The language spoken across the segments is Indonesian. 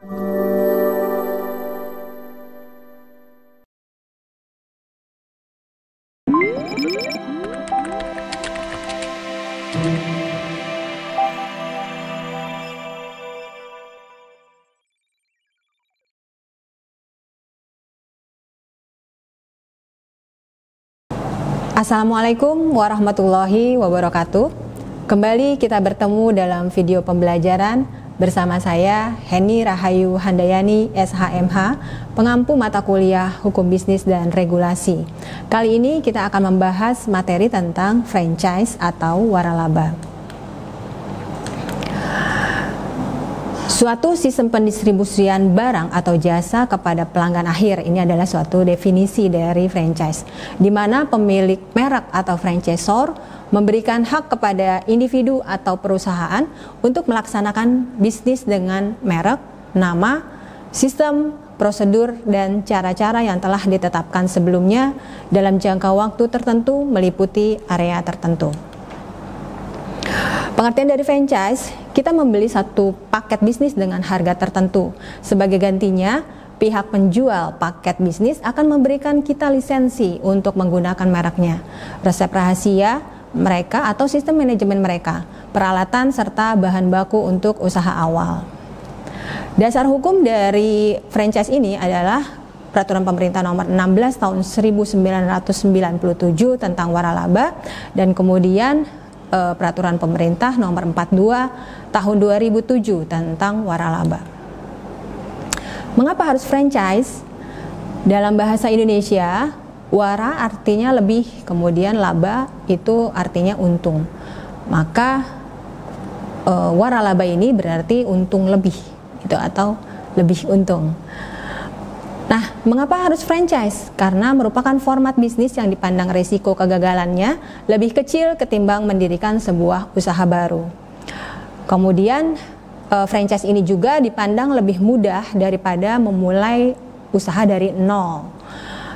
Assalamualaikum warahmatullahi wabarakatuh. Kembali kita bertemu dalam video pembelajaran bersama saya Heni Rahayu Handayani SHMH, pengampu mata kuliah Hukum Bisnis dan Regulasi. Kali ini kita akan membahas materi tentang franchise atau waralaba. Suatu sistem pendistribusian barang atau jasa kepada pelanggan akhir, ini adalah suatu definisi dari franchise, di mana pemilik merek atau franchisor memberikan hak kepada individu atau perusahaan untuk melaksanakan bisnis dengan merek, nama, sistem, prosedur, dan cara-cara yang telah ditetapkan sebelumnya dalam jangka waktu tertentu meliputi area tertentu. Pengertian dari franchise, kita membeli satu paket bisnis dengan harga tertentu. Sebagai gantinya, pihak penjual paket bisnis akan memberikan kita lisensi untuk menggunakan mereknya, resep rahasia mereka atau sistem manajemen mereka, peralatan serta bahan baku untuk usaha awal. Dasar hukum dari franchise ini adalah Peraturan Pemerintah Nomor 16 Tahun 1997 tentang waralaba, dan kemudian Peraturan Pemerintah Nomor 42 Tahun 2007 tentang waralaba. Mengapa harus franchise? Dalam bahasa Indonesia, wara artinya lebih, kemudian laba itu artinya untung. Maka waralaba ini berarti untung lebih, gitu, atau lebih untung. Nah, mengapa harus franchise? Karena merupakan format bisnis yang dipandang risiko kegagalannya lebih kecil ketimbang mendirikan sebuah usaha baru. Kemudian, franchise ini juga dipandang lebih mudah daripada memulai usaha dari nol.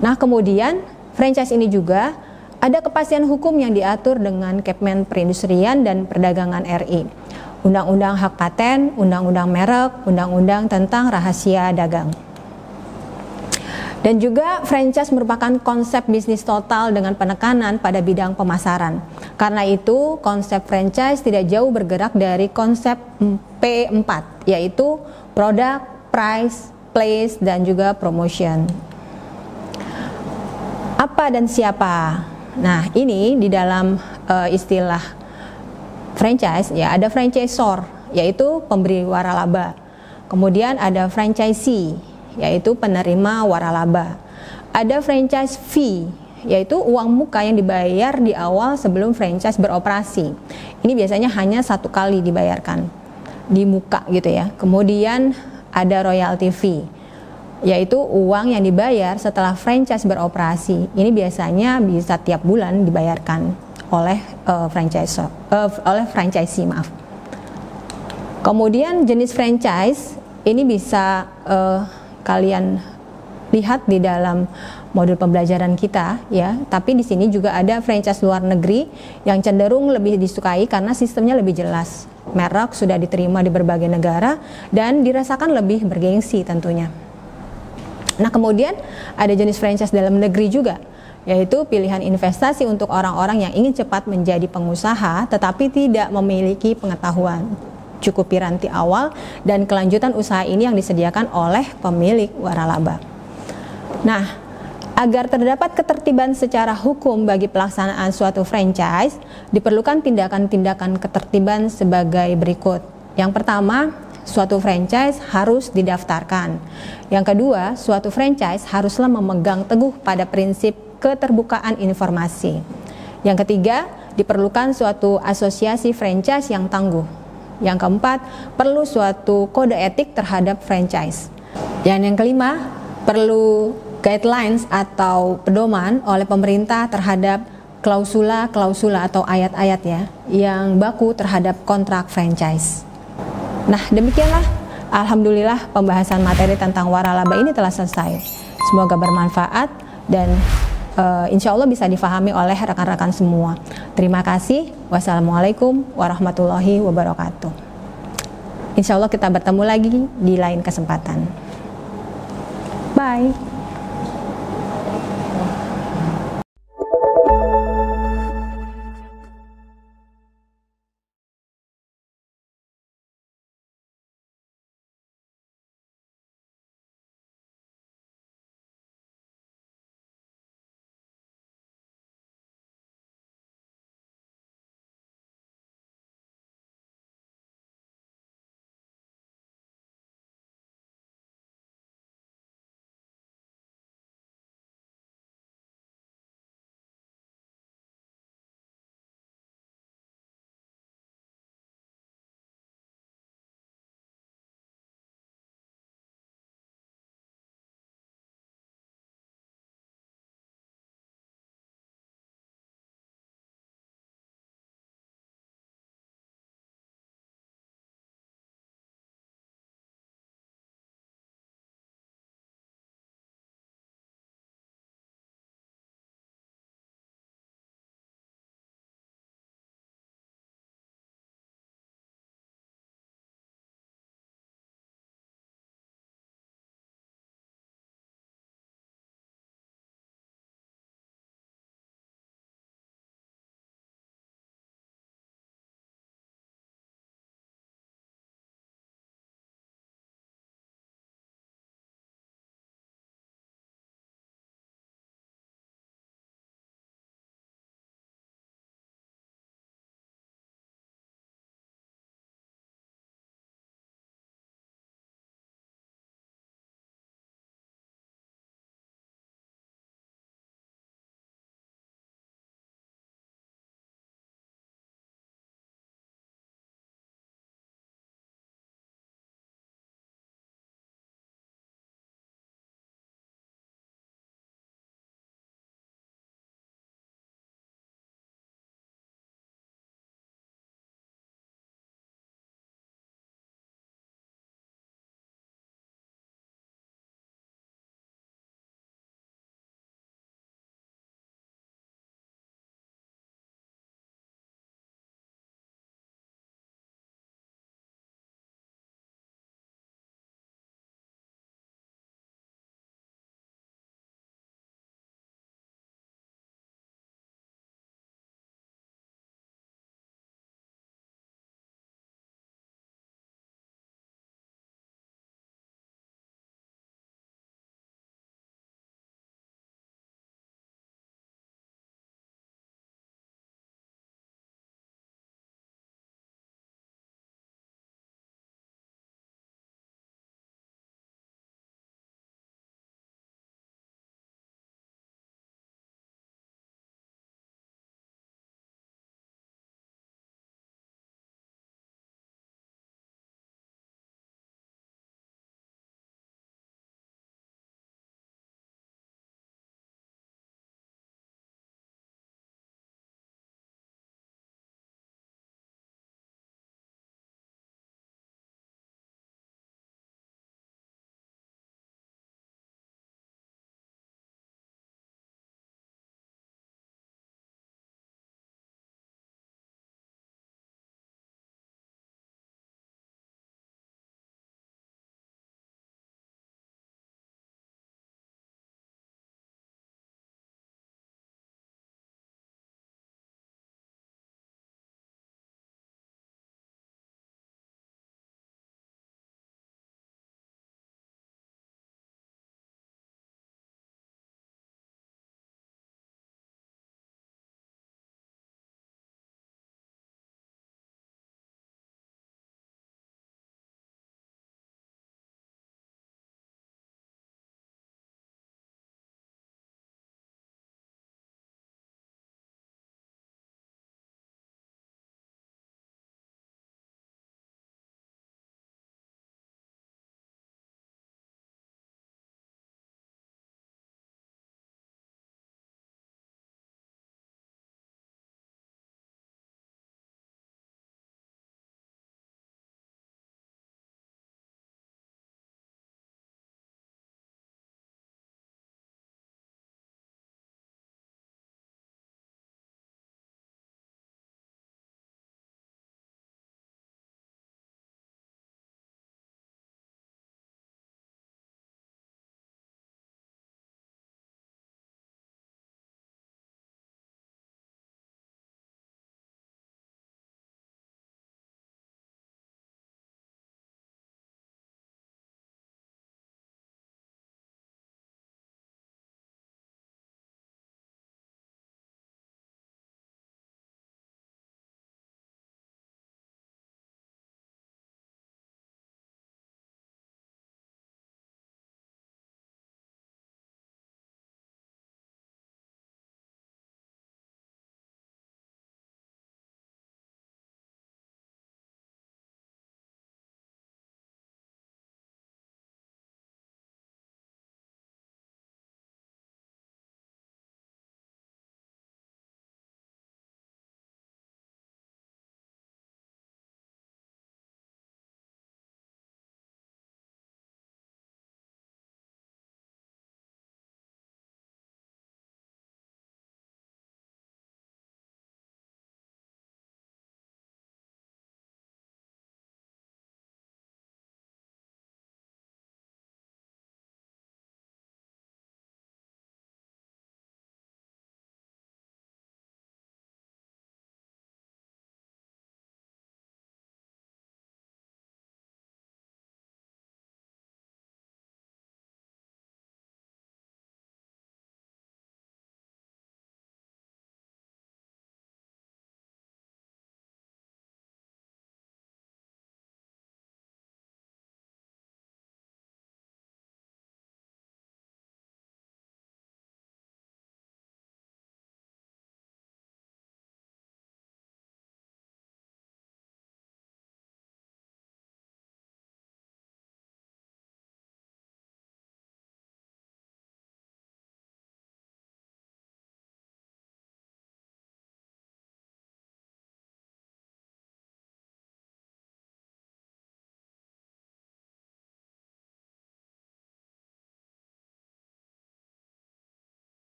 Nah, kemudian franchise ini juga ada kepastian hukum yang diatur dengan Kepmen Perindustrian dan Perdagangan RI, Undang-Undang Hak Paten, Undang-Undang Merek, Undang-Undang tentang Rahasia Dagang. Dan juga franchise merupakan konsep bisnis total dengan penekanan pada bidang pemasaran. Karena itu konsep franchise tidak jauh bergerak dari konsep P4, yaitu product, price, place, dan juga promotion. Apa dan siapa? Nah, ini di dalam istilah franchise, ya, ada franchisor, yaitu pemberi waralaba. Kemudian ada franchisee, yaitu penerima waralaba. Ada franchise fee, yaitu uang muka yang dibayar di awal sebelum franchise beroperasi. Ini biasanya hanya satu kali dibayarkan di muka, gitu ya. Kemudian ada royalty fee, yaitu uang yang dibayar setelah franchise beroperasi. Ini biasanya bisa tiap bulan dibayarkan oleh franchisee, maaf. Kemudian jenis franchise ini bisa kalian lihat di dalam modul pembelajaran kita, ya. Tapi di sini juga ada franchise luar negeri yang cenderung lebih disukai karena sistemnya lebih jelas. Merek sudah diterima di berbagai negara dan dirasakan lebih bergengsi tentunya. Nah, kemudian ada jenis franchise dalam negeri juga, yaitu pilihan investasi untuk orang-orang yang ingin cepat menjadi pengusaha tetapi tidak memiliki pengetahuan cukup piranti awal dan kelanjutan usaha ini yang disediakan oleh pemilik waralaba. Nah, agar terdapat ketertiban secara hukum bagi pelaksanaan suatu franchise, diperlukan tindakan-tindakan ketertiban sebagai berikut. Yang pertama, suatu franchise harus didaftarkan. Yang kedua, suatu franchise haruslah memegang teguh pada prinsip keterbukaan informasi. Yang ketiga, diperlukan suatu asosiasi franchise yang tangguh. Yang keempat, perlu suatu kode etik terhadap franchise. Dan yang kelima, perlu guidelines atau pedoman oleh pemerintah terhadap klausula-klausula atau ayat-ayat, ya, yang baku terhadap kontrak franchise. Nah, demikianlah, alhamdulillah, pembahasan materi tentang waralaba ini telah selesai. Semoga bermanfaat dan insya Allah bisa difahami oleh rekan-rekan semua. Terima kasih. Wassalamualaikum warahmatullahi wabarakatuh. Insya Allah kita bertemu lagi di lain kesempatan. Bye.